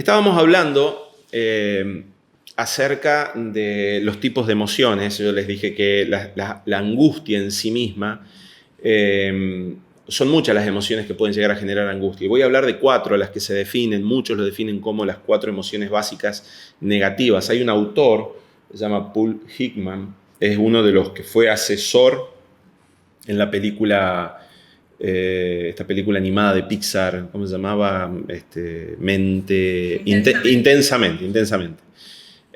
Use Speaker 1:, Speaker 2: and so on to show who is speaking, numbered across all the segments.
Speaker 1: Estábamos hablando acerca de los tipos de emociones. Yo les dije que la angustia en sí misma, son muchas las emociones que pueden llegar a generar angustia. Y voy a hablar de 4, las que se definen, muchos lo definen como las 4 emociones básicas negativas. Hay un autor, se llama Paul Hickman, es uno de los que fue asesor en la película, esta película animada de Pixar, ¿cómo se llamaba? Intensamente.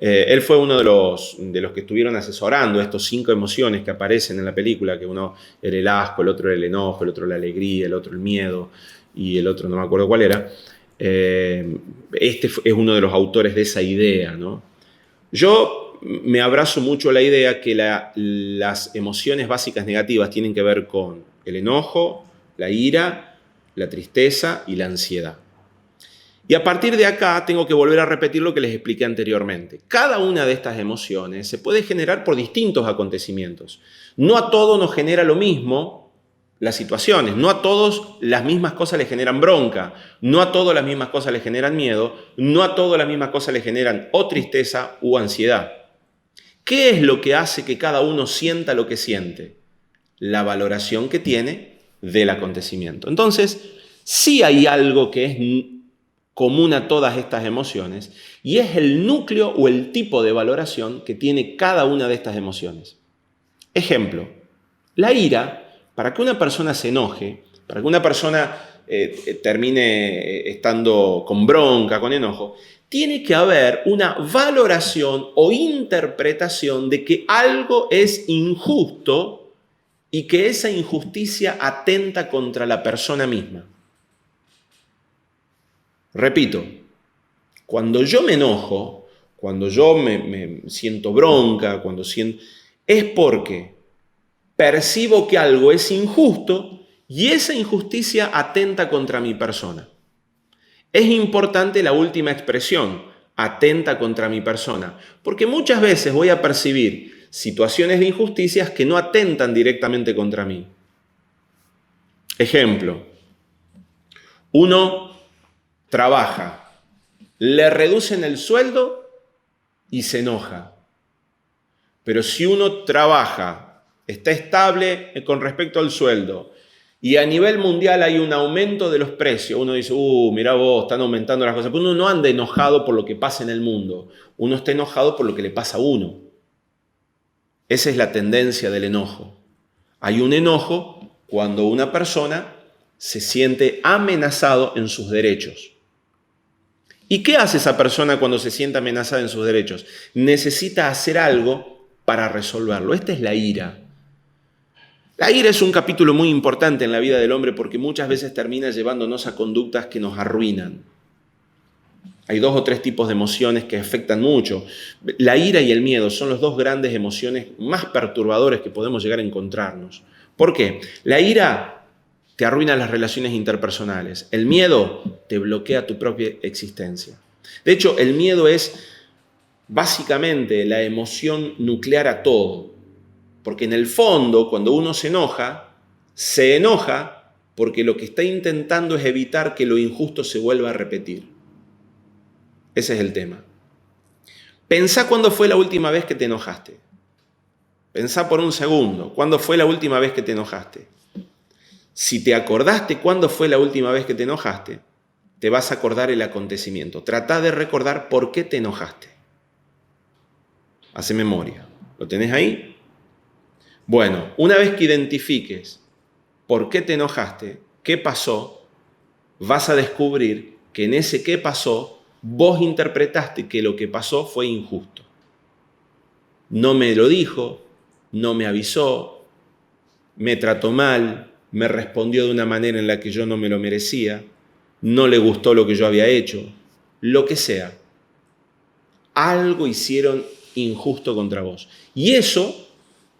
Speaker 1: Él fue uno de los que estuvieron asesorando estos 5 emociones que aparecen en la película, que uno era el asco, el otro era el enojo, el otro la alegría, el otro el miedo y el otro no me acuerdo cuál era. Este es uno de los autores de esa idea, ¿no? Yo me abrazo mucho a la idea que las emociones básicas negativas tienen que ver con el enojo, la ira, la tristeza y la ansiedad. Y a partir de acá tengo que volver a repetir lo que les expliqué anteriormente. Cada una de estas emociones se puede generar por distintos acontecimientos. No a todos nos genera lo mismo las situaciones, no a todos las mismas cosas les generan bronca, no a todos las mismas cosas les generan miedo, no a todos las mismas cosas les generan o tristeza o ansiedad. ¿Qué es lo que hace que cada uno sienta lo que siente? La valoración que tiene del acontecimiento. Entonces, sí hay algo que es común a todas estas emociones y es el núcleo o el tipo de valoración que tiene cada una de estas emociones. Ejemplo, la ira, para que una persona se enoje, para que una persona termine estando con bronca, con enojo, tiene que haber una valoración o interpretación de que algo es injusto y que esa injusticia atenta contra la persona misma. Repito, cuando yo me enojo, cuando yo me siento bronca, es porque percibo que algo es injusto y esa injusticia atenta contra mi persona. Es importante la última expresión, atenta contra mi persona, porque muchas veces voy a percibir situaciones de injusticias que no atentan directamente contra mí. Ejemplo, uno trabaja, le reducen el sueldo y se enoja. Pero si uno trabaja, está estable con respecto al sueldo y a nivel mundial hay un aumento de los precios, uno dice, mirá vos, están aumentando las cosas. Pero uno no anda enojado por lo que pasa en el mundo, uno está enojado por lo que le pasa a uno. Esa es la tendencia del enojo. Hay un enojo cuando una persona se siente amenazado en sus derechos. ¿Y qué hace esa persona cuando se siente amenazada en sus derechos? Necesita hacer algo para resolverlo. Esta es la ira. La ira es un capítulo muy importante en la vida del hombre porque muchas veces termina llevándonos a conductas que nos arruinan. Hay 2 o 3 tipos de emociones que afectan mucho. La ira y el miedo son las 2 grandes emociones más perturbadoras que podemos llegar a encontrarnos. ¿Por qué? La ira te arruina las relaciones interpersonales. El miedo te bloquea tu propia existencia. De hecho, el miedo es básicamente la emoción nuclear a todo. Porque en el fondo, cuando uno se enoja porque lo que está intentando es evitar que lo injusto se vuelva a repetir. Ese es el tema. Pensá cuándo fue la última vez que te enojaste. Pensá por un segundo, ¿cuándo fue la última vez que te enojaste? Si te acordaste cuándo fue la última vez que te enojaste, te vas a acordar el acontecimiento. Trata de recordar por qué te enojaste. Hace memoria. ¿Lo tenés ahí? Bueno, una vez que identifiques por qué te enojaste, qué pasó, vas a descubrir que en ese qué pasó, vos interpretaste que lo que pasó fue injusto. No me lo dijo, no me avisó, me trató mal, me respondió de una manera en la que yo no me lo merecía, no le gustó lo que yo había hecho, lo que sea. Algo hicieron injusto contra vos. Y eso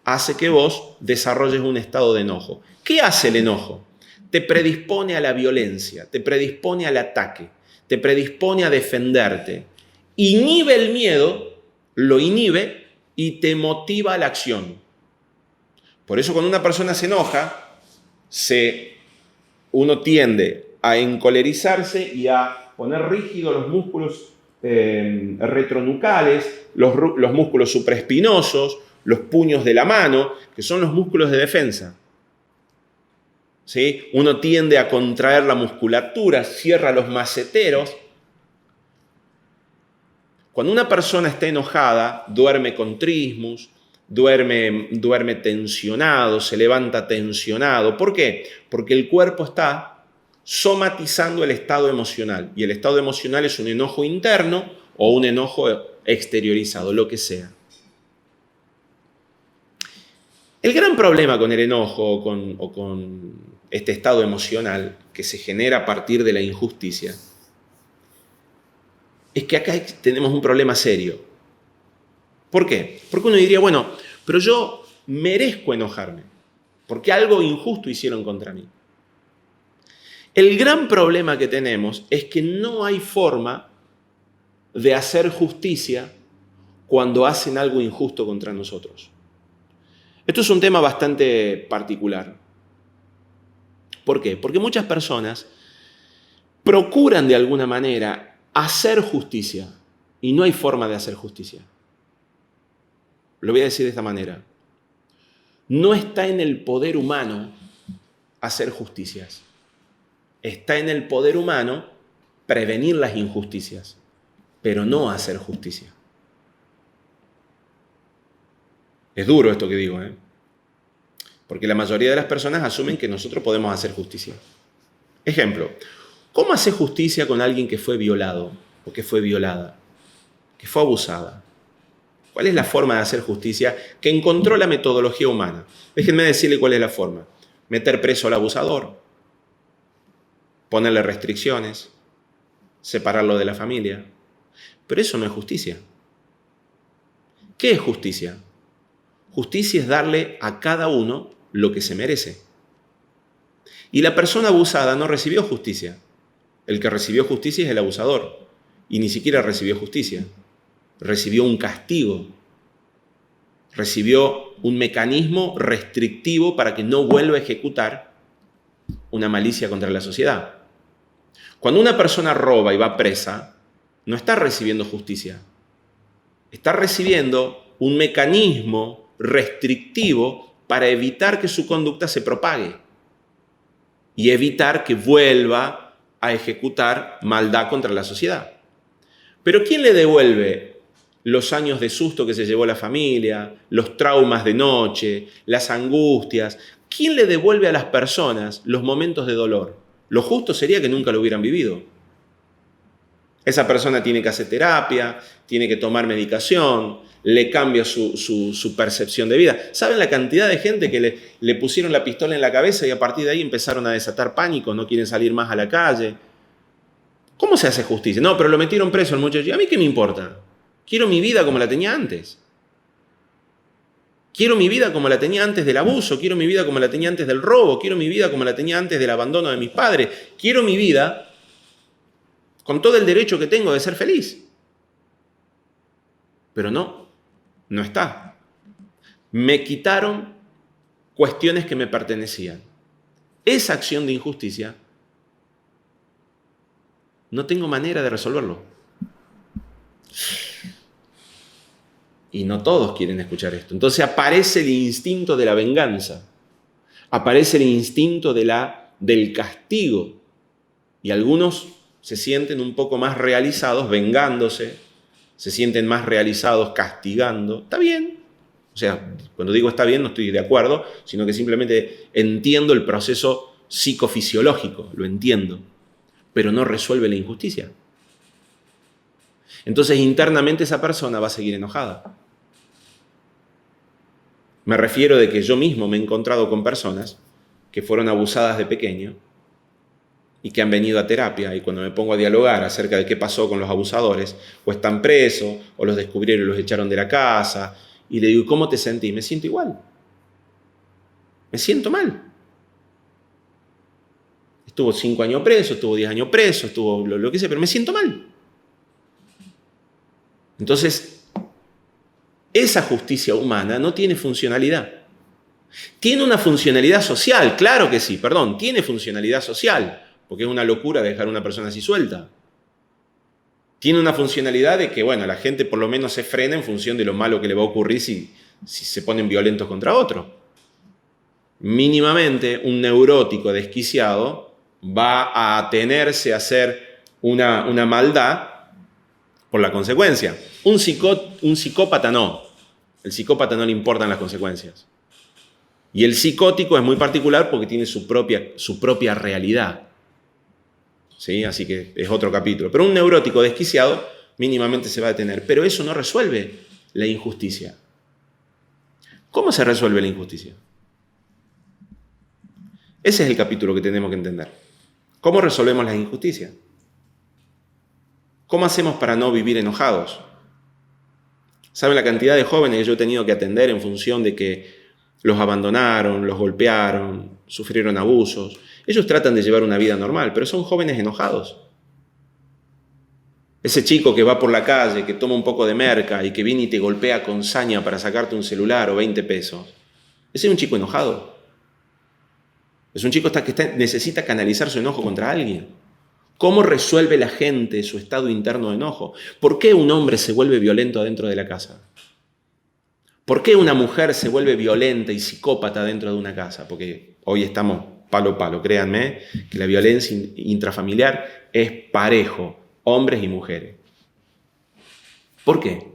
Speaker 1: hace que vos desarrolles un estado de enojo. ¿Qué hace el enojo? Te predispone a la violencia, te predispone al ataque, te predispone a defenderte. Inhibe el miedo, lo inhibe y te motiva a la acción. Por eso cuando una persona se enoja, uno tiende a encolerizarse y a poner rígidos los músculos retronucales, los músculos supraespinosos, los puños de la mano, que son los músculos de defensa. ¿Sí? Uno tiende a contraer la musculatura, cierra los maceteros. Cuando una persona está enojada, duerme con trismus, duerme tensionado, se levanta tensionado. ¿Por qué? Porque el cuerpo está somatizando el estado emocional. Y el estado emocional es un enojo interno o un enojo exteriorizado, lo que sea. El gran problema con el enojo o con este estado emocional que se genera a partir de la injusticia es que acá tenemos un problema serio. ¿Por qué? Porque uno diría, bueno, pero yo merezco enojarme, porque algo injusto hicieron contra mí. El gran problema que tenemos es que no hay forma de hacer justicia cuando hacen algo injusto contra nosotros. Esto es un tema bastante particular. ¿Por qué? Porque muchas personas procuran de alguna manera hacer justicia y no hay forma de hacer justicia. Lo voy a decir de esta manera. No está en el poder humano hacer justicias. Está en el poder humano prevenir las injusticias, pero no hacer justicia. Es duro esto que digo, porque la mayoría de las personas asumen que nosotros podemos hacer justicia. Ejemplo, ¿cómo hacer justicia con alguien que fue violado o que fue violada, que fue abusada? ¿Cuál es la forma de hacer justicia que encontró la metodología humana? Déjenme decirle cuál es la forma. Meter preso al abusador, ponerle restricciones, separarlo de la familia. Pero eso no es justicia. ¿Qué es justicia? Justicia es darle a cada uno lo que se merece. Y la persona abusada no recibió justicia. El que recibió justicia es el abusador. Y ni siquiera recibió justicia. Recibió un castigo. Recibió un mecanismo restrictivo para que no vuelva a ejecutar una malicia contra la sociedad. Cuando una persona roba y va presa, no está recibiendo justicia. Está recibiendo un mecanismo restrictivo para evitar que su conducta se propague y evitar que vuelva a ejecutar maldad contra la sociedad. Pero ¿quién le devuelve los años de susto que se llevó la familia, los traumas de noche, las angustias? ¿Quién le devuelve a las personas los momentos de dolor? Lo justo sería que nunca lo hubieran vivido. Esa persona tiene que hacer terapia, tiene que tomar medicación, le cambia su percepción de vida. ¿Saben la cantidad de gente que le pusieron la pistola en la cabeza y a partir de ahí empezaron a desatar pánico, no quieren salir más a la calle? ¿Cómo se hace justicia? No, pero lo metieron preso el muchacho. ¿A mí qué me importa? Quiero mi vida como la tenía antes. Quiero mi vida como la tenía antes del abuso, quiero mi vida como la tenía antes del robo, quiero mi vida como la tenía antes del abandono de mis padres. Quiero mi vida con todo el derecho que tengo de ser feliz. Pero no está. Me quitaron cuestiones que me pertenecían. Esa acción de injusticia no tengo manera de resolverlo. Y no todos quieren escuchar esto. Entonces aparece el instinto de la venganza. Aparece el instinto del castigo. Y algunos se sienten un poco más realizados vengándose. Se sienten más realizados castigando. Está bien. O sea, cuando digo está bien no estoy de acuerdo, sino que simplemente entiendo el proceso psicofisiológico. Lo entiendo. Pero no resuelve la injusticia. Entonces internamente esa persona va a seguir enojada. Me refiero de que yo mismo me he encontrado con personas que fueron abusadas de pequeño y que han venido a terapia, y cuando me pongo a dialogar acerca de qué pasó con los abusadores, o están presos, o los descubrieron y los echaron de la casa, y le digo, ¿cómo te sentís? Me siento igual. Me siento mal. Estuvo 5 años preso, estuvo 10 años preso, estuvo lo que sea, pero me siento mal. Entonces, esa justicia humana no tiene funcionalidad. Tiene una funcionalidad social, claro que sí, tiene funcionalidad social. porque es una locura dejar a una persona así suelta. Tiene una funcionalidad de que, bueno, la gente por lo menos se frena en función de lo malo que le va a ocurrir si se ponen violentos contra otro. Mínimamente, un neurótico desquiciado va a atenerse a hacer una maldad por la consecuencia. Un psicópata no. El psicópata no le importan las consecuencias. Y el psicótico es muy particular porque tiene su propia realidad. ¿Sí? Así que es otro capítulo. Pero un neurótico desquiciado mínimamente se va a detener. Pero eso no resuelve la injusticia. ¿Cómo se resuelve la injusticia? Ese es el capítulo que tenemos que entender. ¿Cómo resolvemos las injusticias? ¿Cómo hacemos para no vivir enojados? ¿Saben la cantidad de jóvenes que yo he tenido que atender en función de que los abandonaron, los golpearon, sufrieron abusos? Ellos tratan de llevar una vida normal, pero son jóvenes enojados. Ese chico que va por la calle, que toma un poco de merca y que viene y te golpea con saña para sacarte un celular o 20 pesos. Ese es un chico enojado. Es un chico que necesita canalizar su enojo contra alguien. ¿Cómo resuelve la gente su estado interno de enojo? ¿Por qué un hombre se vuelve violento adentro de la casa? ¿Por qué una mujer se vuelve violenta y psicópata dentro de una casa? Porque hoy estamos palo a palo, créanme, que la violencia intrafamiliar es parejo, hombres y mujeres. ¿Por qué?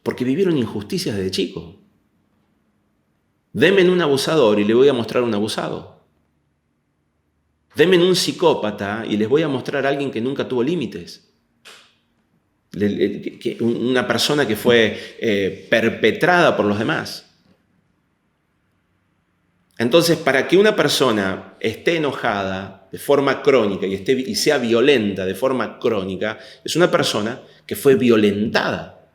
Speaker 1: Porque vivieron injusticias desde chicos. Denme un abusador y le voy a mostrar un abusado. Denme un psicópata y les voy a mostrar a alguien que nunca tuvo límites. Una persona que fue perpetrada por los demás. Entonces, para que una persona esté enojada de forma crónica y sea violenta de forma crónica, es una persona que fue violentada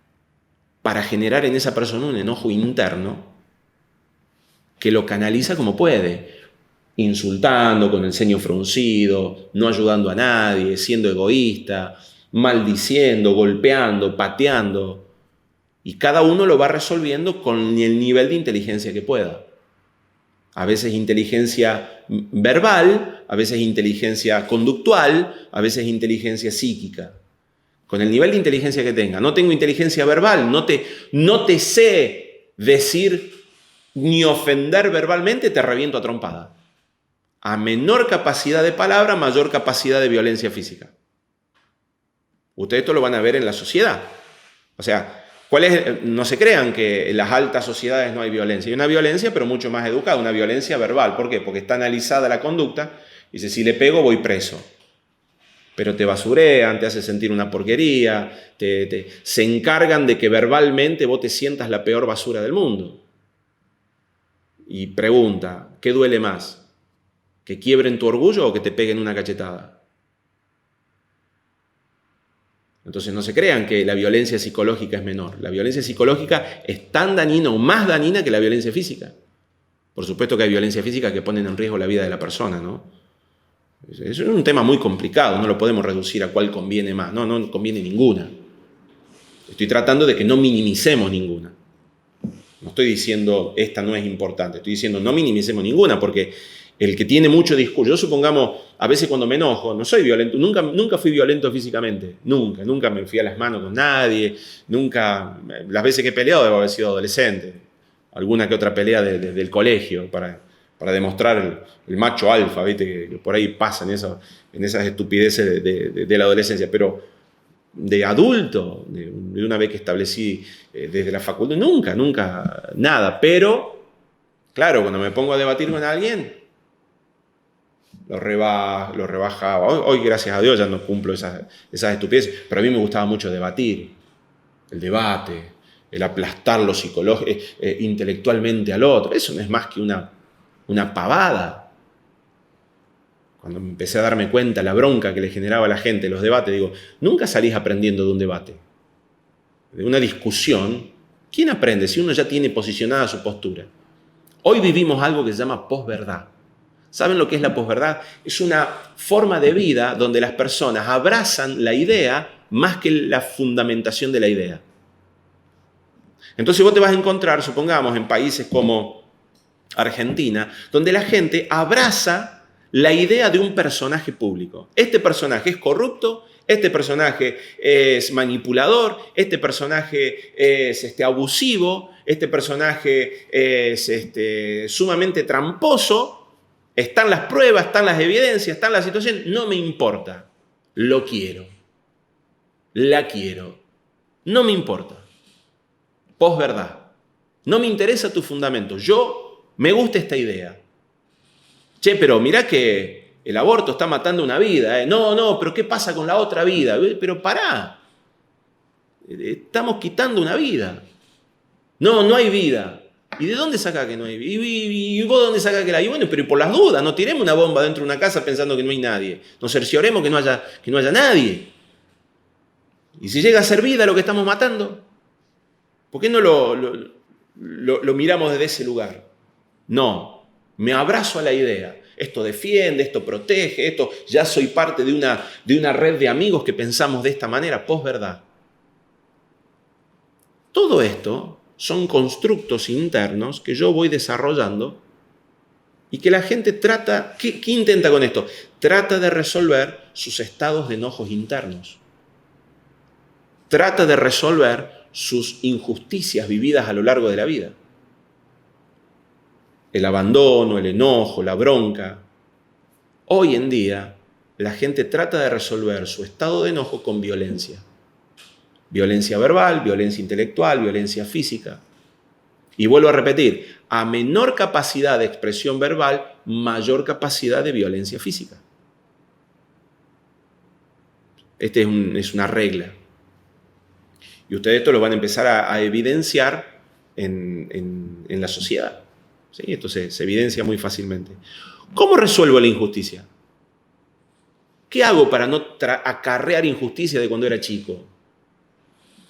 Speaker 1: para generar en esa persona un enojo interno que lo canaliza como puede, insultando, con el ceño fruncido, no ayudando a nadie, siendo egoísta, maldiciendo, golpeando, pateando. Y cada uno lo va resolviendo con el nivel de inteligencia que pueda. A veces inteligencia verbal, a veces inteligencia conductual, a veces inteligencia psíquica. Con el nivel de inteligencia que tenga. No tengo inteligencia verbal, no te sé decir ni ofender verbalmente, te reviento a trompada. A menor capacidad de palabra, mayor capacidad de violencia física. Ustedes esto lo van a ver en la sociedad. O sea, no se crean que en las altas sociedades no hay violencia. Hay una violencia, pero mucho más educada, una violencia verbal. ¿Por qué? Porque está analizada la conducta. Dice, si le pego, voy preso. Pero te basurean, te hace sentir una porquería, se encargan de que verbalmente vos te sientas la peor basura del mundo. Y pregunta, ¿qué duele más? ¿Que quiebren tu orgullo o que te peguen una cachetada? Entonces no se crean que la violencia psicológica es menor. La violencia psicológica es tan dañina o más dañina que la violencia física. Por supuesto que hay violencia física que ponen en riesgo la vida de la persona, ¿no? Es un tema muy complicado, no lo podemos reducir a cuál conviene más. No conviene ninguna. Estoy tratando de que no minimicemos ninguna. No estoy diciendo esta no es importante, estoy diciendo no minimicemos ninguna, porque el que tiene mucho discurso, yo supongamos, a veces cuando me enojo, no soy violento, nunca fui violento físicamente, nunca me fui a las manos con nadie, las veces que he peleado debo haber sido adolescente, alguna que otra pelea del colegio para demostrar el macho alfa, ¿viste? Que por ahí pasan en esas estupideces de la adolescencia, pero de adulto, de una vez que establecí desde la facultad, nunca, nada. Pero, claro, cuando me pongo a debatir con alguien, lo rebajaba. Hoy, gracias a Dios, ya no cumplo esas estupideces, pero a mí me gustaba mucho debatir, el debate, el aplastarlo intelectualmente al otro. Eso no es más que una pavada. Cuando empecé a darme cuenta la bronca que le generaba a la gente los debates, digo, nunca salís aprendiendo de un debate. De una discusión, ¿quién aprende si uno ya tiene posicionada su postura? Hoy vivimos algo que se llama posverdad. ¿Saben lo que es la posverdad? Es una forma de vida donde las personas abrazan la idea más que la fundamentación de la idea. Entonces vos te vas a encontrar, supongamos, en países como Argentina, donde la gente abraza la idea de un personaje público. Este personaje es corrupto, este personaje es manipulador, este personaje es abusivo, este personaje es sumamente tramposo. Están las pruebas, están las evidencias, están las situaciones. No me importa. Lo quiero. La quiero. No me importa. Posverdad. No me interesa tu fundamento. Me gusta esta idea. Che, pero mirá que el aborto está matando una vida. No, pero ¿qué pasa con la otra vida? Pero pará. Estamos quitando una vida. No hay vida. ¿Y de dónde saca que no hay vida? ¿Y vos de dónde saca que la hay? Bueno, pero por las dudas, no tiremos una bomba dentro de una casa pensando que no hay nadie. Nos cercioremos que no haya nadie. ¿Y si llega a ser vida lo que estamos matando? ¿Por qué no lo miramos desde ese lugar? No, me abrazo a la idea. Esto defiende, esto protege, ya soy parte de una red de amigos que pensamos de esta manera, posverdad. Todo esto son constructos internos que yo voy desarrollando y que la gente trata, ¿qué intenta con esto? Trata de resolver sus estados de enojos internos. Trata de resolver sus injusticias vividas a lo largo de la vida. El abandono, el enojo, la bronca. Hoy en día, la gente trata de resolver su estado de enojo con violencia. Violencia verbal, violencia intelectual, violencia física. Y vuelvo a repetir, a menor capacidad de expresión verbal, mayor capacidad de violencia física. Esta es una regla. Y ustedes esto lo van a empezar a evidenciar en la sociedad. ¿Sí? Esto se evidencia muy fácilmente. ¿Cómo resuelvo la injusticia? ¿Qué hago para no acarrear injusticia de cuando era chico?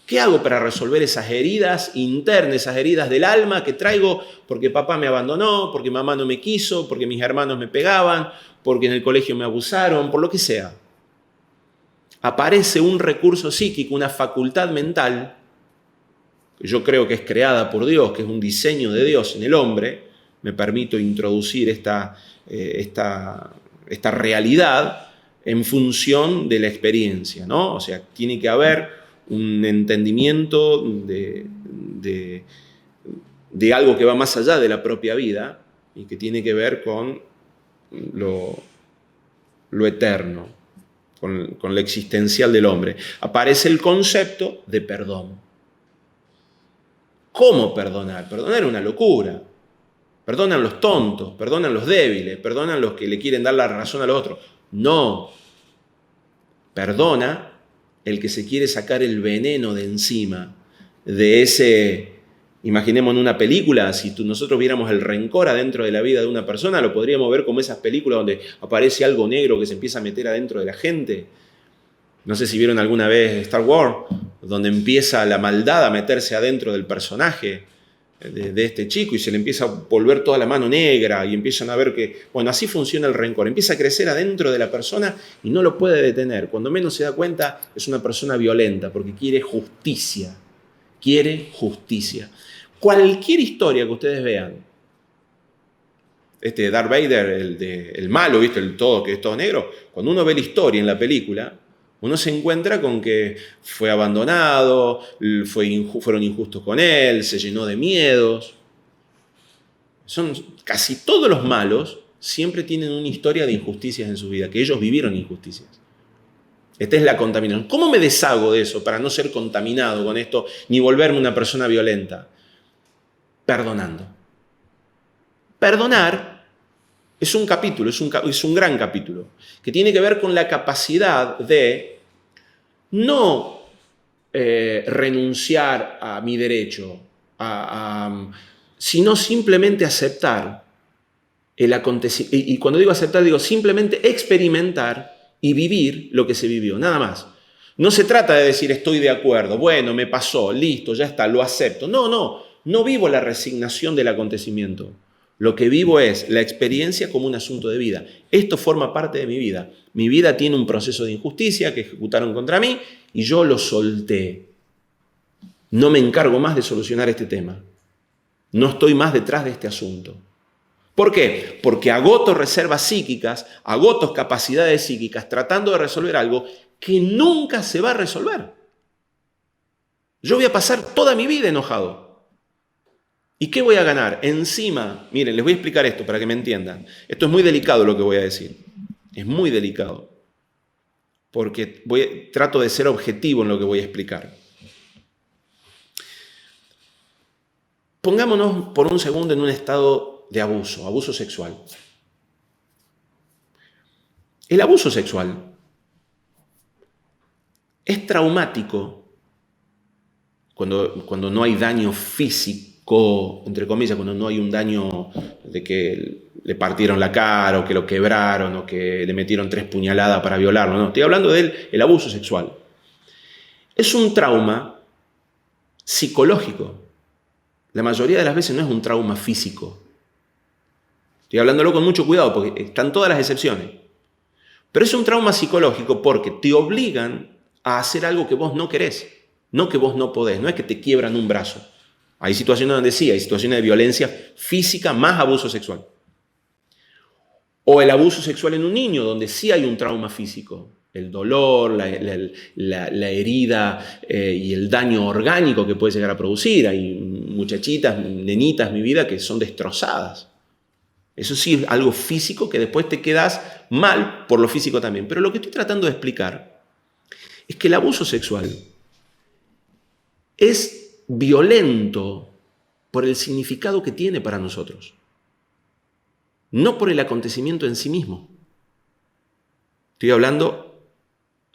Speaker 1: ¿Qué hago para resolver esas heridas internas, esas heridas del alma que traigo porque papá me abandonó, porque mamá no me quiso, porque mis hermanos me pegaban, porque en el colegio me abusaron, por lo que sea? Aparece un recurso psíquico, una facultad mental, que yo creo que es creada por Dios, que es un diseño de Dios en el hombre. Me permito introducir esta realidad en función de la experiencia, ¿no? O sea, tiene que haber un entendimiento de algo que va más allá de la propia vida y que tiene que ver con lo eterno, con lo existencial del hombre. Aparece el concepto de perdón. ¿Cómo perdonar? Perdonar es una locura. Perdonan los tontos, perdonan los débiles, perdonan los que le quieren dar la razón al otro. No. Perdona el que se quiere sacar el veneno de encima de ese. Imaginemos en una película, si nosotros viéramos el rencor adentro de la vida de una persona, lo podríamos ver como esas películas donde aparece algo negro que se empieza a meter adentro de la gente. No sé si vieron alguna vez Star Wars, donde empieza la maldad a meterse adentro del personaje de este chico y se le empieza a volver toda la mano negra y empiezan a ver que, bueno, así funciona el rencor. Empieza a crecer adentro de la persona y no lo puede detener. Cuando menos se da cuenta, es una persona violenta porque quiere justicia. Quiere justicia. Cualquier historia que ustedes vean, Darth Vader, el malo, ¿viste? Que es todo negro, cuando uno ve la historia en la película, uno se encuentra con que fue abandonado, fueron injustos con él, se llenó de miedos. Casi todos los malos siempre tienen una historia de injusticias en su vida, que ellos vivieron injusticias. Esta es la contaminación. ¿Cómo me deshago de eso para no ser contaminado con esto ni volverme una persona violenta? Perdonando. Perdonar es un capítulo, es un gran capítulo, que tiene que ver con la capacidad de no renunciar a mi derecho, sino simplemente aceptar el acontecimiento. Y cuando digo aceptar, digo simplemente experimentar y vivir lo que se vivió, nada más. No se trata de decir estoy de acuerdo, bueno, me pasó, listo, ya está, lo acepto. No vivo la resignación del acontecimiento. Lo que vivo es la experiencia como un asunto de vida. Esto forma parte de mi vida. Mi vida tiene un proceso de injusticia que ejecutaron contra mí y yo lo solté. No me encargo más de solucionar este tema. No estoy más detrás de este asunto. ¿Por qué? Porque agoto reservas psíquicas, agoto capacidades psíquicas tratando de resolver algo que nunca se va a resolver. Yo voy a pasar toda mi vida enojado. ¿Y qué voy a ganar? Encima, miren, les voy a explicar esto para que me entiendan. Esto es muy delicado lo que voy a decir. Es muy delicado. Porque trato de ser objetivo en lo que voy a explicar. Pongámonos por un segundo en un estado de abuso sexual. El abuso sexual es traumático cuando no hay daño físico, entre comillas, cuando no hay un daño de que le partieron la cara o que lo quebraron o que le metieron 3 puñaladas para violarlo. No, estoy hablando del abuso sexual. Es un trauma psicológico. La mayoría de las veces no es un trauma físico. Estoy hablándolo con mucho cuidado porque están todas las excepciones. Pero es un trauma psicológico porque te obligan a hacer algo que vos no querés, no que vos no podés, no es que te quiebran un brazo. Hay situaciones donde sí, hay situaciones de violencia física más abuso sexual. O el abuso sexual en un niño, donde sí hay un trauma físico. El dolor, la herida y el daño orgánico que puede llegar a producir. Hay muchachitas, nenitas, mi vida, que son destrozadas. Eso sí es algo físico que después te quedas mal por lo físico también. Pero lo que estoy tratando de explicar es que el abuso sexual es violento por el significado que tiene para nosotros, no por el acontecimiento en sí mismo. Estoy hablando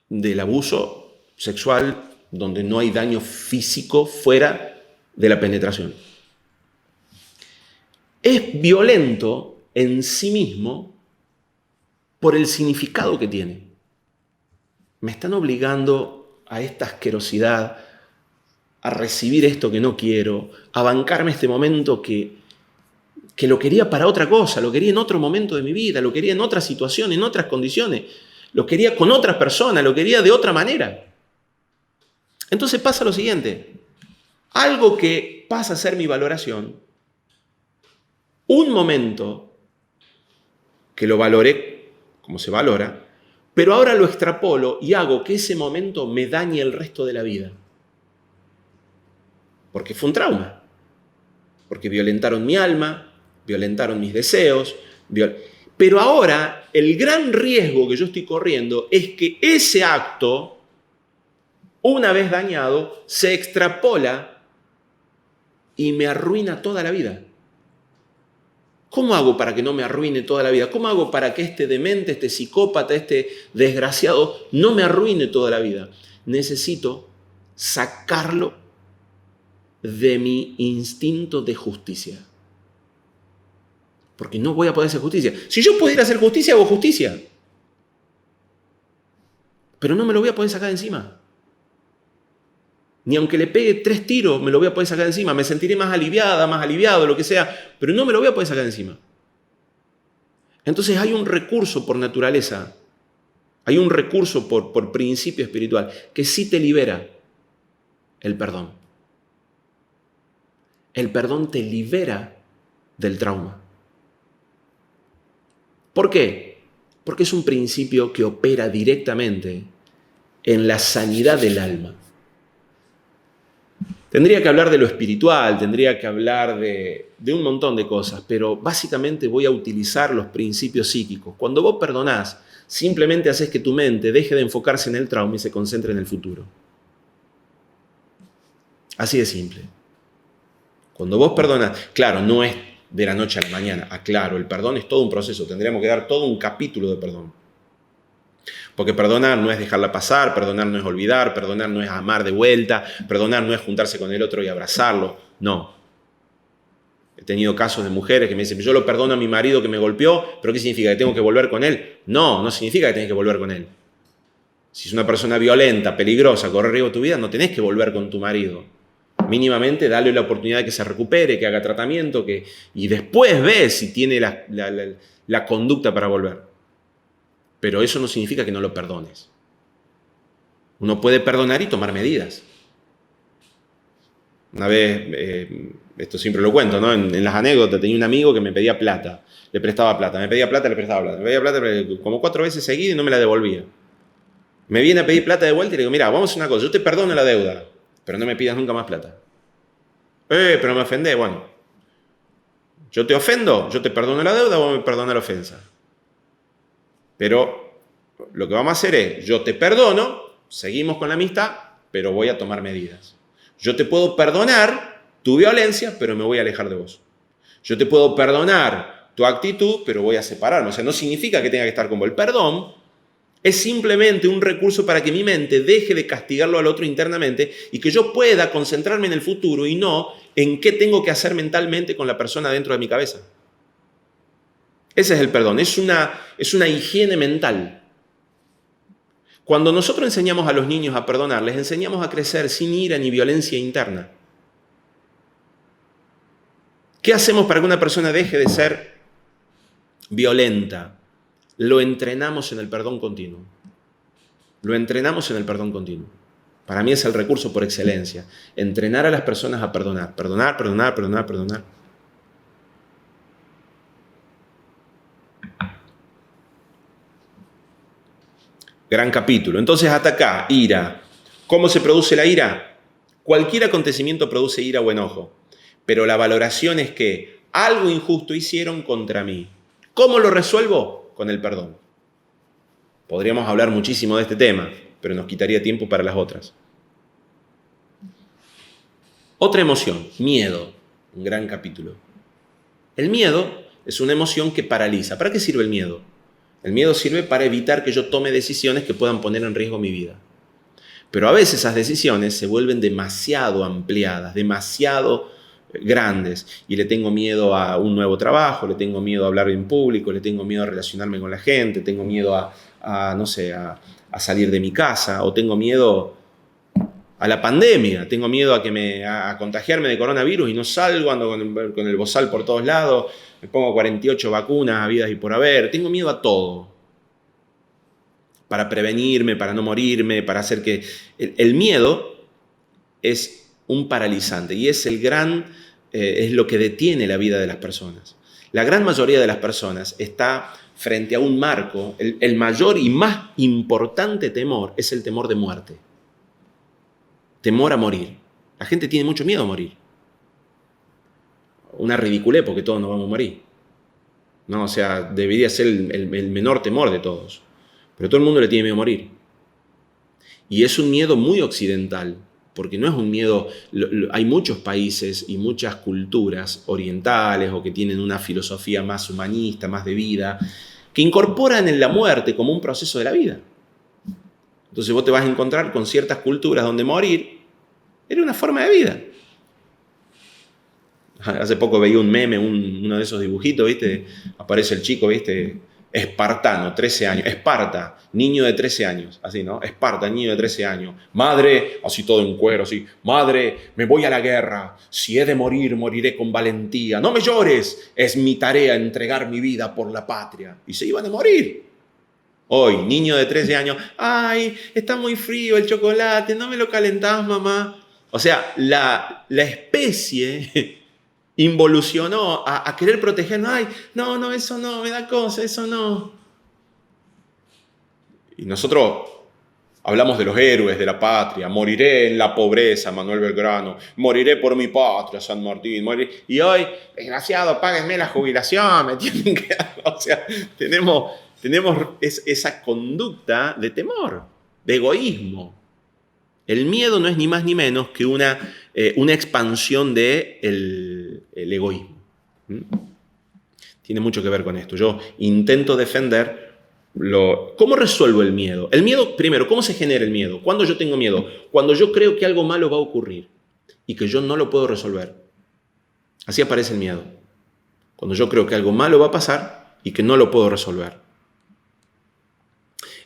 Speaker 1: del abuso sexual donde no hay daño físico fuera de la penetración. Es violento en sí mismo por el significado que tiene. Me están obligando a esta asquerosidad, a recibir esto que no quiero, a bancarme este momento que lo quería para otra cosa, lo quería en otro momento de mi vida, lo quería en otra situación, en otras condiciones, lo quería con otras personas, lo quería de otra manera. Entonces pasa lo siguiente, algo que pasa a ser mi valoración, un momento que lo valoré como se valora, pero ahora lo extrapolo y hago que ese momento me dañe el resto de la vida. Porque fue un trauma, porque violentaron mi alma, violentaron mis deseos, pero ahora el gran riesgo que yo estoy corriendo es que ese acto, una vez dañado, se extrapola y me arruina toda la vida. ¿Cómo hago para que no me arruine toda la vida? ¿Cómo hago para que este demente, este psicópata, este desgraciado no me arruine toda la vida? Necesito sacarlo de mi instinto de justicia. Porque no voy a poder hacer justicia. Si yo pudiera hacer justicia, hago justicia. Pero no me lo voy a poder sacar de encima. Ni aunque le pegue 3 tiros, me lo voy a poder sacar de encima. Me sentiré más aliviada, más aliviado, lo que sea, pero no me lo voy a poder sacar de encima. Entonces hay un recurso por naturaleza, hay un recurso por principio espiritual, que sí te libera: el perdón. El perdón te libera del trauma. ¿Por qué? Porque es un principio que opera directamente en la sanidad del alma. Tendría que hablar de lo espiritual, tendría que hablar de un montón de cosas, pero básicamente voy a utilizar los principios psíquicos. Cuando vos perdonás, simplemente haces que tu mente deje de enfocarse en el trauma y se concentre en el futuro. Así de simple. Cuando vos perdonás, claro, no es de la noche a la mañana, aclaro, el perdón es todo un proceso, tendríamos que dar todo un capítulo de perdón. Porque perdonar no es dejarla pasar, perdonar no es olvidar, perdonar no es amar de vuelta, perdonar no es juntarse con el otro y abrazarlo, no. He tenido casos de mujeres que me dicen: yo lo perdono a mi marido que me golpeó, pero ¿qué significa? ¿Que tengo que volver con él? No, no significa que tenés que volver con él. Si es una persona violenta, peligrosa, corre riesgo de tu vida, no tenés que volver con tu marido. Mínimamente dale la oportunidad de que se recupere, que haga tratamiento, y después ves si tiene la conducta para volver. Pero eso no significa que no lo perdones. Uno puede perdonar y tomar medidas. Una vez esto siempre lo cuento, ¿no? En las anécdotas, tenía un amigo que me pedía plata, le prestaba plata, me pedía plata, le prestaba plata, me pedía plata, como 4 veces seguidas y no me la devolvía. Me viene a pedir plata de vuelta y le digo, mira, vamos a hacer una cosa, yo te perdono la deuda, pero no me pidas nunca más plata. Pero me ofendés, bueno. Yo te ofendo, yo te perdono la deuda, vos me perdonas la ofensa. Pero lo que vamos a hacer es, yo te perdono, seguimos con la amistad, pero voy a tomar medidas. Yo te puedo perdonar tu violencia, pero me voy a alejar de vos. Yo te puedo perdonar tu actitud, pero voy a separarme. O sea, no significa que tenga que estar con vos. El perdón es simplemente un recurso para que mi mente deje de castigarlo al otro internamente y que yo pueda concentrarme en el futuro y no en qué tengo que hacer mentalmente con la persona dentro de mi cabeza. Ese es el perdón, es una higiene mental. Cuando nosotros enseñamos a los niños a perdonar, les enseñamos a crecer sin ira ni violencia interna. ¿Qué hacemos para que una persona deje de ser violenta? Lo entrenamos en el perdón continuo. Lo entrenamos en el perdón continuo. Para mí es el recurso por excelencia. Entrenar a las personas a perdonar. Perdonar, perdonar, perdonar, perdonar. Gran capítulo. Entonces, hasta acá, ira. ¿Cómo se produce la ira? Cualquier acontecimiento produce ira o enojo. Pero la valoración es que algo injusto hicieron contra mí. ¿Cómo lo resuelvo? Con el perdón. Podríamos hablar muchísimo de este tema, pero nos quitaría tiempo para las otras. Otra emoción, miedo. Un gran capítulo. El miedo es una emoción que paraliza. ¿Para qué sirve el miedo? El miedo sirve para evitar que yo tome decisiones que puedan poner en riesgo mi vida. Pero a veces esas decisiones se vuelven demasiado ampliadas, demasiado grandes. Y le tengo miedo a un nuevo trabajo, le tengo miedo a hablar en público, le tengo miedo a relacionarme con la gente, tengo miedo a salir de mi casa, o tengo miedo a la pandemia, tengo miedo a contagiarme de coronavirus y no salgo, ando con el bozal por todos lados, me pongo 48 vacunas habidas y por haber, tengo miedo a todo. Para prevenirme, para no morirme, para hacer que... El miedo es un paralizante y es es lo que detiene la vida de las personas. La gran mayoría de las personas está frente a un marco, el mayor y más importante temor es el temor de muerte. Temor a morir. La gente tiene mucho miedo a morir. Una ridiculez porque todos nos vamos a morir. No, o sea, debería ser el menor temor de todos. Pero todo el mundo le tiene miedo a morir. Y es un miedo muy occidental, porque no es un miedo... Hay muchos países y muchas culturas orientales o que tienen una filosofía más humanista, más de vida, que incorporan en la muerte como un proceso de la vida. Entonces vos te vas a encontrar con ciertas culturas donde morir era una forma de vida. Hace poco veía un meme, uno de esos dibujitos, ¿viste? Aparece el chico, ¿viste? Espartano, 13 años. Esparta, niño de 13 años. Así, ¿no? Esparta, niño de 13 años. Madre, así todo en cuero, así. Madre, me voy a la guerra. Si he de morir, moriré con valentía. No me llores. Es mi tarea entregar mi vida por la patria. Y se iban a morir. Hoy, niño de 13 años. Ay, está muy frío el chocolate. No me lo calentás, mamá. O sea, la especie... involucionó a querer protegernos. Ay, no, eso no, me da cosa, eso no. Y nosotros hablamos de los héroes de la patria. Moriré en la pobreza, Manuel Belgrano. Moriré por mi patria, San Martín. Y hoy, desgraciado, páguenme la jubilación, me tienen que dar. O sea, tenemos esa conducta de temor, de egoísmo. El miedo no es ni más ni menos que una expansión del egoísmo. Tiene mucho que ver con esto. Yo intento defender ¿Cómo resuelvo el miedo? El miedo, primero, ¿cómo se genera el miedo? ¿Cuándo yo tengo miedo? Cuando yo creo que algo malo va a ocurrir y que yo no lo puedo resolver. Así aparece el miedo. Cuando yo creo que algo malo va a pasar y que no lo puedo resolver.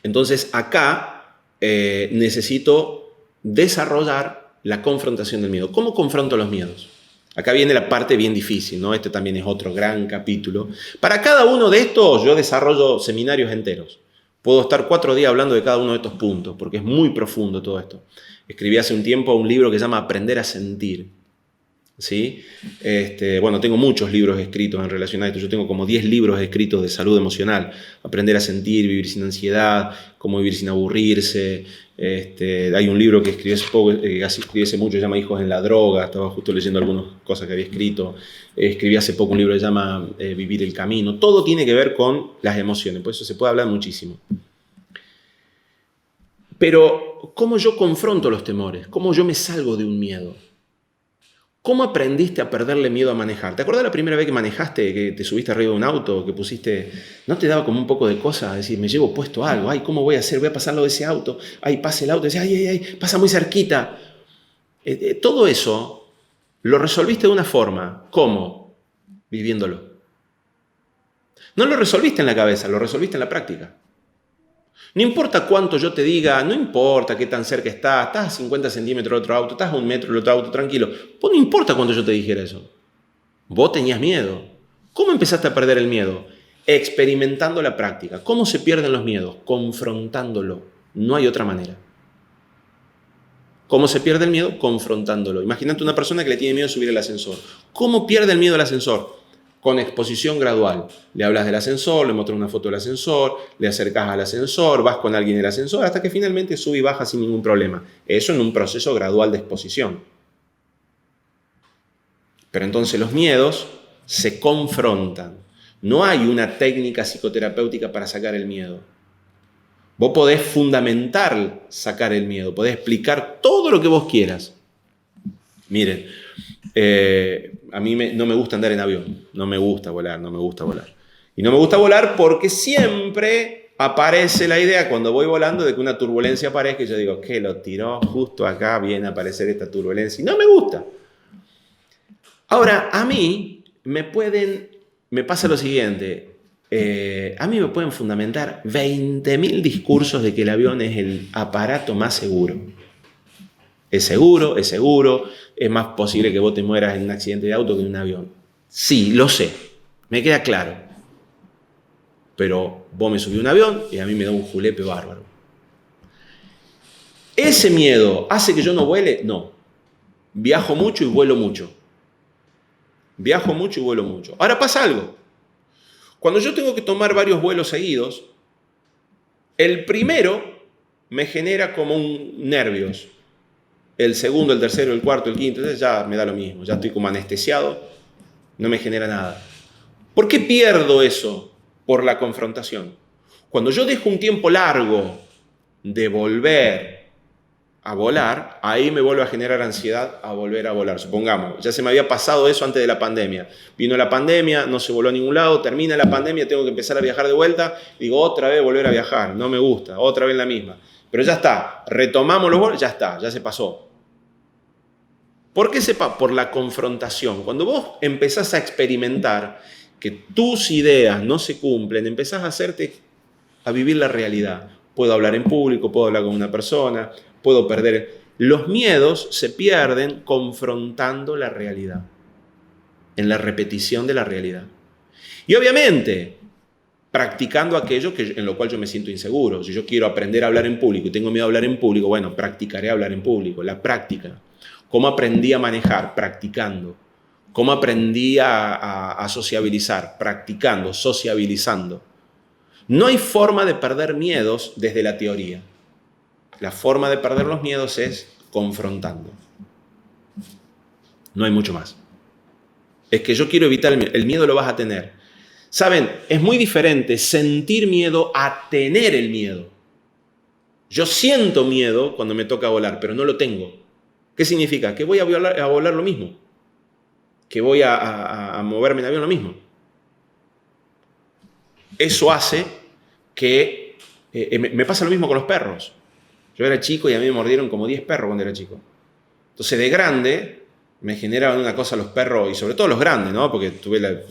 Speaker 1: Entonces, acá necesito desarrollar la confrontación del miedo. ¿Cómo confronto los miedos? Acá viene la parte bien difícil, ¿no? Este también es otro gran capítulo. Para cada uno de estos yo desarrollo seminarios enteros. Puedo estar 4 días hablando de cada uno de estos puntos, porque es muy profundo todo esto. Escribí hace un tiempo un libro que se llama Aprender a sentir. ¿sí? Bueno, tengo muchos libros escritos en relación a esto. Yo tengo como 10 libros escritos de salud emocional. Aprender a sentir, vivir sin ansiedad, cómo vivir sin aburrirse. Hay un libro que escribí hace poco, escribí hace mucho, se llama Hijos en la droga. Estaba justo leyendo algunas cosas que había escrito. Escribí hace poco un libro que se llama Vivir el camino. Todo tiene que ver con las emociones, por eso se puede hablar muchísimo. Pero, ¿cómo yo confronto los temores? ¿Cómo yo me salgo de un miedo? ¿Cómo aprendiste a perderle miedo a manejar? ¿Te acuerdas la primera vez que manejaste, que te subiste arriba de un auto, que pusiste, no te daba como un poco de cosa, decir, me llevo puesto algo, ay, ¿cómo voy a hacer? Voy a pasarlo de ese auto, ay, pasa el auto, decía, ay, ay, ay, pasa muy cerquita. Todo eso lo resolviste de una forma, ¿cómo? Viviéndolo. No lo resolviste en la cabeza, lo resolviste en la práctica. No importa cuánto yo te diga, no importa qué tan cerca estás a 50 centímetros del otro auto, estás a 1 metro del otro auto, tranquilo. Pues no importa cuánto yo te dijera eso. Vos tenías miedo. ¿Cómo empezaste a perder el miedo? Experimentando la práctica. ¿Cómo se pierden los miedos? Confrontándolo. No hay otra manera. ¿Cómo se pierde el miedo? Confrontándolo. Imagínate una persona que le tiene miedo a subir el ascensor. ¿Cómo pierde el miedo al ascensor? Con exposición gradual. Le hablas del ascensor, le muestras una foto del ascensor, le acercas al ascensor, vas con alguien en el ascensor, hasta que finalmente sube y baja sin ningún problema. Eso en un proceso gradual de exposición. Pero entonces los miedos se confrontan. No hay una técnica psicoterapéutica para sacar el miedo. Vos podés fundamentar sacar el miedo, podés explicar todo lo que vos quieras. Miren, a mí no me gusta andar en avión, no me gusta volar. Y no me gusta volar porque siempre aparece la idea cuando voy volando de que una turbulencia aparezca y yo digo, ¿qué lo tiró? Justo acá viene a aparecer esta turbulencia y no me gusta. Ahora, a mí me pasa lo siguiente, a mí me pueden fundamentar 20.000 discursos de que el avión es el aparato más seguro. Es seguro, es más posible que vos te mueras en un accidente de auto que en un avión. Sí, lo sé, me queda claro. Pero vos me subís a un avión y a mí me da un julepe bárbaro. ¿Ese miedo hace que yo no vuele? No. Viajo mucho y vuelo mucho. Ahora pasa algo. Cuando yo tengo que tomar varios vuelos seguidos, el primero me genera como un nervios. El segundo, el tercero, el cuarto, el quinto, entonces ya me da lo mismo. Ya estoy como anestesiado, no me genera nada. ¿Por qué pierdo eso? Por la confrontación. Cuando yo dejo un tiempo largo de volver a volar, ahí me vuelve a generar ansiedad a volver a volar. Supongamos, ya se me había pasado eso antes de la pandemia. Vino la pandemia, no se voló a ningún lado, termina la pandemia, tengo que empezar a viajar de vuelta, digo otra vez volver a viajar, no me gusta, otra vez la misma. Pero ya está, retomamos los vuelos, ya está, ya se pasó. ¿Por qué sepa? Por la confrontación. Cuando vos empezás a experimentar que tus ideas no se cumplen, empezás a vivir la realidad. Puedo hablar en público, puedo hablar con una persona, puedo perder. Los miedos se pierden confrontando la realidad, en la repetición de la realidad. Y obviamente, practicando aquello en lo cual yo me siento inseguro. Si yo quiero aprender a hablar en público y tengo miedo a hablar en público, bueno, practicaré hablar en público, la práctica. ¿Cómo aprendí a manejar? Practicando. ¿Cómo aprendí a sociabilizar? Practicando, sociabilizando. No hay forma de perder miedos desde la teoría. La forma de perder los miedos es confrontando. No hay mucho más. Es que yo quiero evitar el miedo. El miedo lo vas a tener. Saben, es muy diferente sentir miedo a tener el miedo. Yo siento miedo cuando me toca volar, pero no lo tengo. ¿Qué significa? Que voy a volar lo mismo. Que voy a moverme en avión lo mismo. Eso hace que me pasa lo mismo con los perros. Yo era chico y a mí me mordieron como 10 perros cuando era chico. Entonces de grande me generaban una cosa los perros, y sobre todo los grandes, ¿no? Porque tuve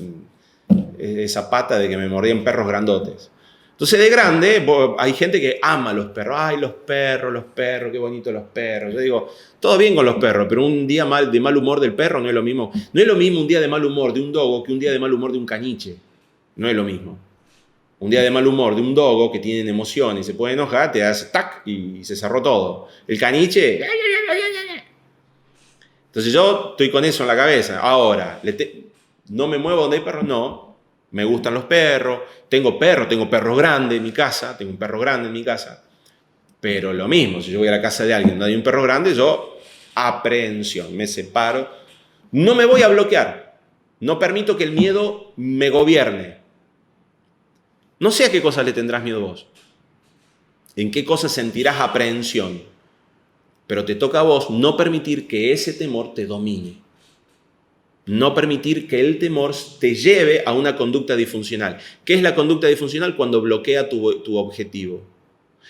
Speaker 1: esa pata de que me mordían perros grandotes. Entonces de grande hay gente que ama los perros. Ay, los perros, qué bonitos los perros. Yo digo, todo bien con los perros, pero un día de mal humor del perro no es lo mismo. No es lo mismo un día de mal humor de un dogo que un día de mal humor de un caniche. No es lo mismo. Un día de mal humor de un dogo que tiene emociones y se puede enojar, te hace tac y se cerró todo. El caniche... Entonces yo estoy con eso en la cabeza. Ahora, no me muevo donde hay perros, no. Me gustan los perros. Tengo perros grandes en mi casa. Tengo un perro grande en mi casa. Pero lo mismo, si yo voy a la casa de alguien donde hay un perro grande, yo aprehensión, me separo. No me voy a bloquear. No permito que el miedo me gobierne. No sé a qué cosas le tendrás miedo vos. En qué cosas sentirás aprehensión. Pero te toca a vos no permitir que ese temor te domine. No permitir que el temor te lleve a una conducta disfuncional. ¿Qué es la conducta disfuncional? Cuando bloquea tu objetivo.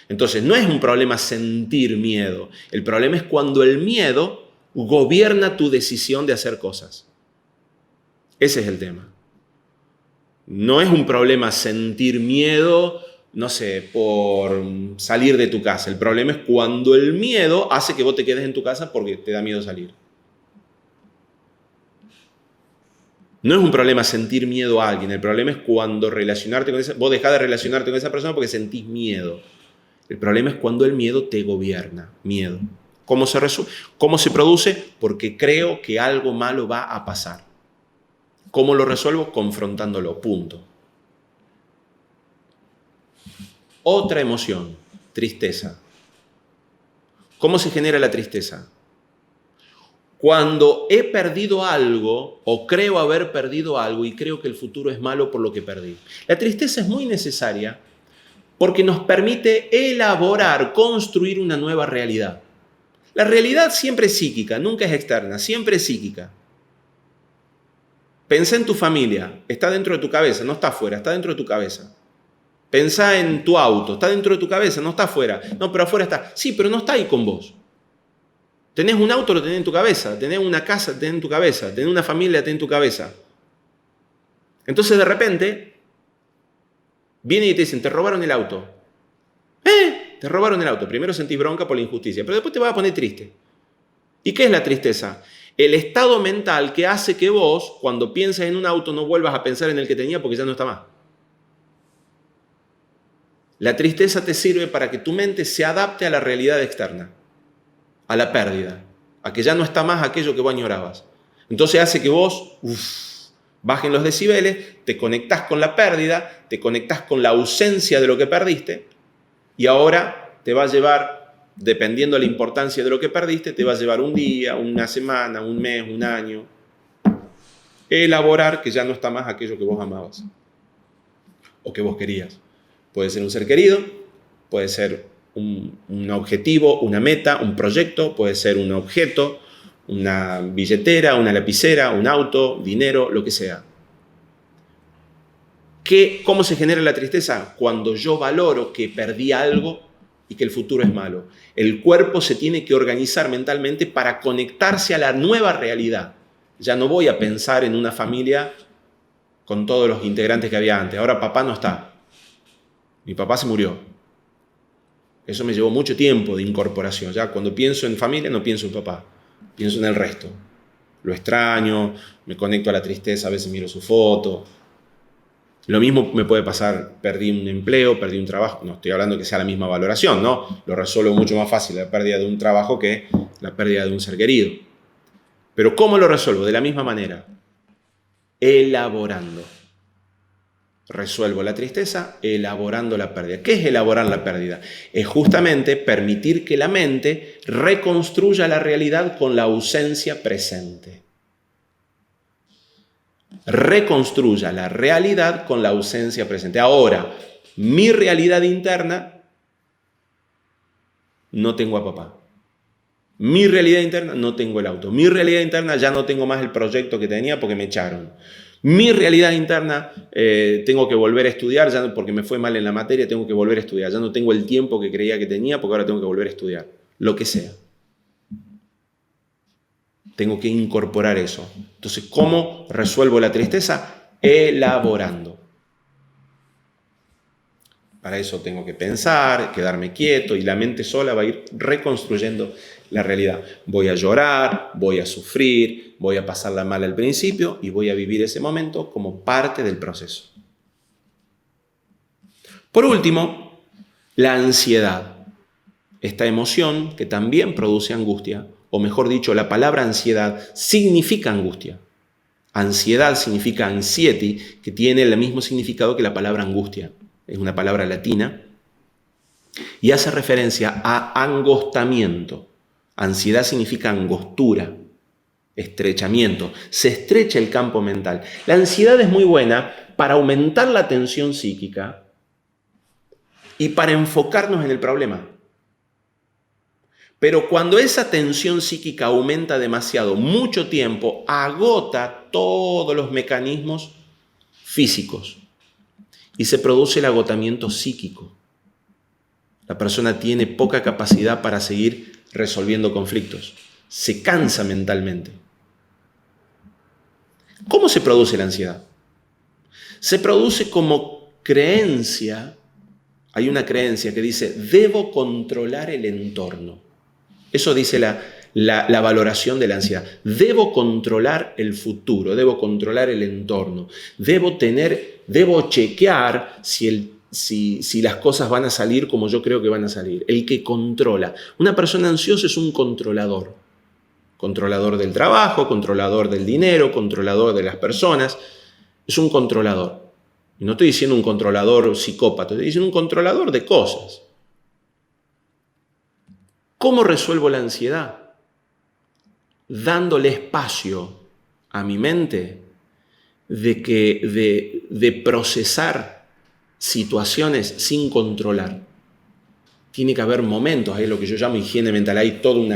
Speaker 1: Entonces, no es un problema sentir miedo. El problema es cuando el miedo gobierna tu decisión de hacer cosas. Ese es el tema. No es un problema sentir miedo, no sé, por salir de tu casa. El problema es cuando el miedo hace que vos te quedes en tu casa porque te da miedo salir. No es un problema sentir miedo a alguien. El problema es cuando vos dejás de relacionarte con esa persona porque sentís miedo. El problema es cuando el miedo te gobierna. Miedo. ¿Cómo se produce? Porque creo que algo malo va a pasar. ¿Cómo lo resuelvo? Confrontándolo. Punto. Otra emoción. Tristeza. ¿Cómo se genera la tristeza? Cuando he perdido algo o creo haber perdido algo y creo que el futuro es malo por lo que perdí. La tristeza es muy necesaria porque nos permite elaborar, construir una nueva realidad. La realidad siempre es psíquica, nunca es externa, siempre es psíquica. Pensá en tu familia, está dentro de tu cabeza, no está afuera, está dentro de tu cabeza. Pensá en tu auto, está dentro de tu cabeza, no está afuera. No, pero afuera está. Sí, pero no está ahí con vos. Tenés un auto, lo tenés en tu cabeza. Tenés una casa, lo tenés en tu cabeza. Tenés una familia, lo tenés en tu cabeza. Entonces de repente vienen y te dicen, te robaron el auto. Te robaron el auto. Primero sentís bronca por la injusticia, pero después te vas a poner triste. ¿Y qué es la tristeza? El estado mental que hace que vos, cuando pienses en un auto, no vuelvas a pensar en el que tenía porque ya no está más. La tristeza te sirve para que tu mente se adapte a la realidad externa, a la pérdida, a que ya no está más aquello que vos añorabas. Entonces hace que vos bajen los decibeles, te conectás con la pérdida, te conectás con la ausencia de lo que perdiste y ahora te va a llevar, dependiendo de la importancia de lo que perdiste, te va a llevar un día, una semana, un mes, un año, elaborar que ya no está más aquello que vos amabas o que vos querías. Puede ser un ser querido, puede ser un objetivo, una meta, un proyecto, puede ser un objeto, una billetera, una lapicera, un auto, dinero, lo que sea. ¿Cómo se genera la tristeza? Cuando yo valoro que perdí algo y que el futuro es malo. El cuerpo se tiene que organizar mentalmente para conectarse a la nueva realidad. Ya no voy a pensar en una familia con todos los integrantes que había antes. Ahora papá no está. Mi papá se murió. Eso me llevó mucho tiempo de incorporación. Ya cuando pienso en familia no pienso en papá, pienso en el resto. Lo extraño, me conecto a la tristeza, a veces miro su foto. Lo mismo me puede pasar, perdí un empleo, perdí un trabajo. No estoy hablando que sea la misma valoración, ¿no? Lo resuelvo mucho más fácil la pérdida de un trabajo que la pérdida de un ser querido. Pero ¿cómo lo resuelvo? De la misma manera, elaborando. Resuelvo la tristeza elaborando la pérdida. ¿Qué es elaborar la pérdida? Es justamente permitir que la mente reconstruya la realidad con la ausencia presente. Reconstruya la realidad con la ausencia presente. Ahora, mi realidad interna, no tengo a papá. Mi realidad interna, no tengo el auto. Mi realidad interna, ya no tengo más el proyecto que tenía porque me echaron. Mi realidad interna, tengo que volver a estudiar, ya porque me fue mal en la materia, tengo que volver a estudiar. Ya no tengo el tiempo que creía que tenía porque ahora tengo que volver a estudiar. Lo que sea. Tengo que incorporar eso. Entonces, ¿cómo resuelvo la tristeza? Elaborando. Para eso tengo que pensar, quedarme quieto y la mente sola va a ir reconstruyendo la realidad. Voy a llorar, voy a sufrir, voy a pasarla mal al principio y voy a vivir ese momento como parte del proceso. Por último, la ansiedad. Esta emoción que también produce angustia. o mejor dicho, la palabra ansiedad significa angustia. Ansiedad significa anxiety, que tiene el mismo significado que la palabra angustia. Es una palabra latina y hace referencia a angostamiento. Ansiedad significa angostura, estrechamiento. Se estrecha el campo mental. La ansiedad es muy buena para aumentar la tensión psíquica y para enfocarnos en el problema. Pero cuando esa tensión psíquica aumenta demasiado, mucho tiempo, agota todos los mecanismos físicos y se produce el agotamiento psíquico. La persona tiene poca capacidad para seguir resolviendo conflictos. Se cansa mentalmente. ¿Cómo se produce la ansiedad? Se produce como creencia. Hay una creencia que dice, debo controlar el entorno. Eso dice la valoración de la ansiedad. Debo controlar el futuro, debo controlar el entorno, debo chequear si las cosas van a salir como yo creo que van a salir. El que controla. Una persona ansiosa es un controlador. Controlador del trabajo, controlador del dinero, controlador de las personas. Es un controlador. Y no estoy diciendo un controlador psicópata, estoy diciendo un controlador de cosas. ¿Cómo resuelvo la ansiedad? Dándole espacio a mi mente de procesar situaciones sin controlar. Tiene que haber momentos, ahí es lo que yo llamo higiene mental, hay todo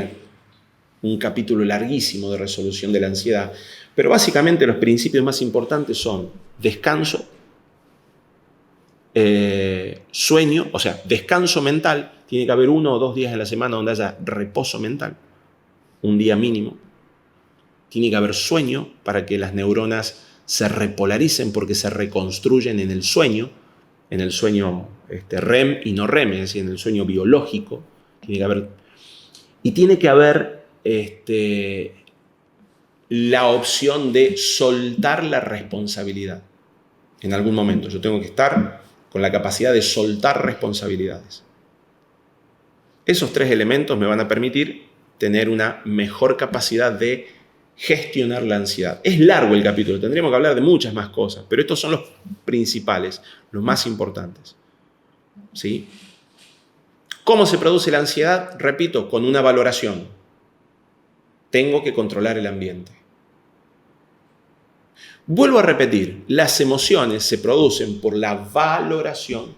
Speaker 1: un capítulo larguísimo de resolución de la ansiedad, pero básicamente los principios más importantes son descanso, sueño, o sea, descanso mental. Tiene que haber 1 o 2 días en la semana donde haya reposo mental, un día mínimo. Tiene que haber sueño para que las neuronas se repolaricen porque se reconstruyen en el sueño REM y no REM, es decir, en el sueño biológico. Tiene que haber la opción de soltar la responsabilidad. En algún momento yo tengo que estar con la capacidad de soltar responsabilidades. Esos 3 elementos me van a permitir tener una mejor capacidad de gestionar la ansiedad. Es largo el capítulo, tendríamos que hablar de muchas más cosas, pero estos son los principales, los más importantes. ¿Sí? ¿Cómo se produce la ansiedad? Repito, con una valoración. Tengo que controlar el ambiente. Vuelvo a repetir, las emociones se producen por la valoración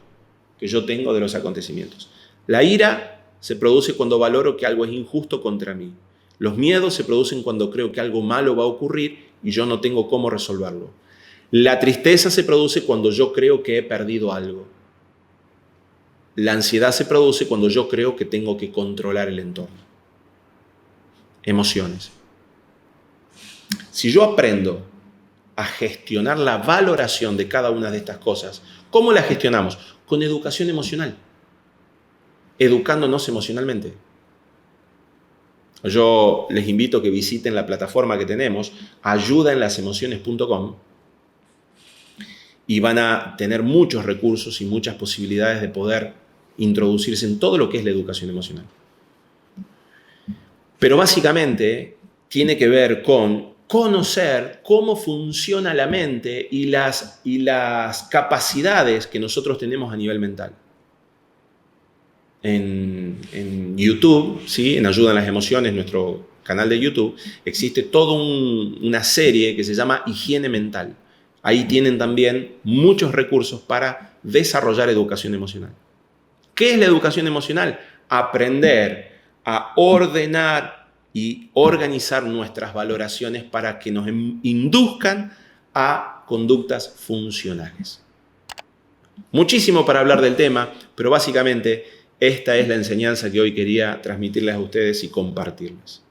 Speaker 1: que yo tengo de los acontecimientos. La ira se produce cuando valoro que algo es injusto contra mí. Los miedos se producen cuando creo que algo malo va a ocurrir y yo no tengo cómo resolverlo. La tristeza se produce cuando yo creo que he perdido algo. La ansiedad se produce cuando yo creo que tengo que controlar el entorno. Emociones. Si yo aprendo a gestionar la valoración de cada una de estas cosas, ¿cómo la gestionamos? Con educación emocional. Educándonos emocionalmente. Yo les invito a que visiten la plataforma que tenemos, ayudaenlasemociones.com, y van a tener muchos recursos y muchas posibilidades de poder introducirse en todo lo que es la educación emocional. Pero básicamente tiene que ver con conocer cómo funciona la mente y las capacidades que nosotros tenemos a nivel mental. En YouTube, ¿sí? En Ayuda en las Emociones, nuestro canal de YouTube, existe toda una serie que se llama Higiene Mental. Ahí tienen también muchos recursos para desarrollar educación emocional. ¿Qué es la educación emocional? Aprender a ordenar y organizar nuestras valoraciones para que nos induzcan a conductas funcionales. Muchísimo para hablar del tema, pero básicamente esta es la enseñanza que hoy quería transmitirles a ustedes y compartirles.